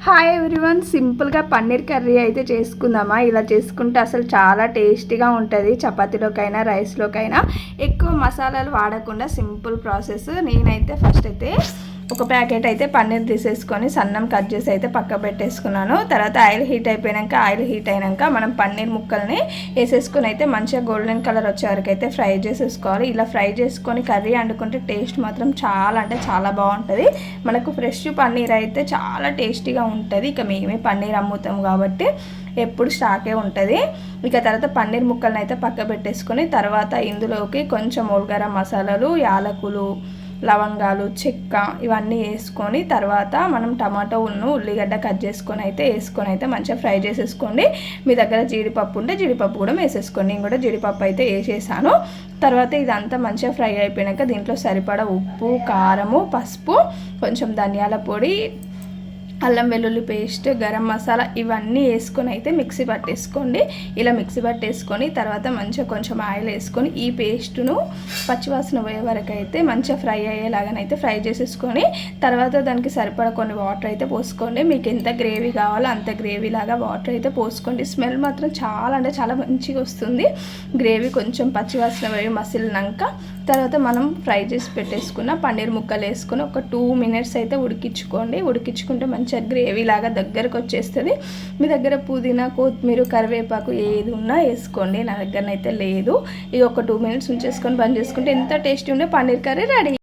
Hi everyone, సింపుల్గా paneer curry అయితే చేసుకుందామా. ఇలా చేసుకుంటే అసలు చాలా టేస్టీగా ఉంటుంది. చపాతీలోకైనా రైస్లోకైనా ఎక్కువ మసాలాలు వాడకుండా సింపుల్ ప్రాసెస్. నేనైతే ఫస్ట్ అయితే ఒక ప్యాకెట్ అయితే పన్నీర్ తీసేసుకొని సన్నం కట్ చేసి అయితే పక్క పెట్టేసుకున్నాను. తర్వాత ఆయిల్ హీట్ అయినాక మనం పన్నీర్ ముక్కల్ని వేసేసుకొని అయితే మంచిగా గోల్డెన్ కలర్ వచ్చే వరకు అయితే ఫ్రై చేసేసుకోవాలి. ఇలా ఫ్రై చేసుకొని కర్రీ వండుకుంటే టేస్ట్ మాత్రం చాలా అంటే చాలా బాగుంటుంది. మనకు ఫ్రెష్ పన్నీర్ అయితే చాలా టేస్టీగా ఉంటుంది. ఇక మేమే పన్నీర్ అమ్ముతాం కాబట్టి ఎప్పుడు స్టాకే ఉంటుంది. ఇక తర్వాత పన్నీర్ ముక్కలను అయితే పక్క పెట్టేసుకొని తర్వాత ఇందులోకి కొంచెం గరం మసాలాలు, యాలకులు, లవంగాలు, చెక్క ఇవన్నీ వేసుకొని తర్వాత మనం టమాటో ఉల్లిగడ్డ కట్ చేసుకొని అయితే మంచిగా ఫ్రై చేసేసుకోండి. మీ దగ్గర జీడిపప్పు ఉంటే జీడిపప్పు కూడా వేసేసుకోండి. నేను కూడా జీడిపప్పు అయితే వేసేసాను. తర్వాత ఇదంతా మంచిగా ఫ్రై అయిపోయాక దీంట్లో సరిపడా ఉప్పు, కారము, పసుపు, కొంచెం ధనియాల పొడి, అల్లం వెల్లుల్లి పేస్ట్, గరం మసాలా ఇవన్నీ వేసుకొని అయితే మిక్సీ పట్టేసుకోండి. ఇలా మిక్సీ పట్టేసుకొని తర్వాత మంచిగా కొంచెం ఆయిల్ వేసుకొని ఈ పేస్టును పచ్చివాసన పోయే వరకు అయితే మంచిగా ఫ్రై అయ్యేలాగానైతే ఫ్రై చేసేసుకొని తర్వాత దానికి సరిపడా కొన్ని వాటర్ అయితే పోసుకోండి. మీకు ఎంత గ్రేవీ కావాలో అంత గ్రేవీలాగా వాటర్ అయితే పోసుకోండి. స్మెల్ మాత్రం చాలా అంటే చాలా మంచిగా వస్తుంది. గ్రేవీ కొంచెం పచ్చివాసన పోయి మసిలినాక తర్వాత మనం ఫ్రై చేసి పెట్టేసుకున్న పన్నీర్ ముక్కలు వేసుకొని ఒక 2 minutes అయితే ఉడికించుకుంటే మంచిగా గ్రేవీ లాగా దగ్గరకు వచ్చేస్తుంది. మీ దగ్గర పుదీనా, కొత్తిమీర, కరివేపాకు ఏది ఉన్నా వేసుకోండి. నా దగ్గరనైతే లేదు. ఇక ఒక 2 minutes ఉంచేసుకొని బంద్ చేసుకుంటే ఎంత టేస్టీ ఉండే పన్నీర్ కర్రీ రెడీ.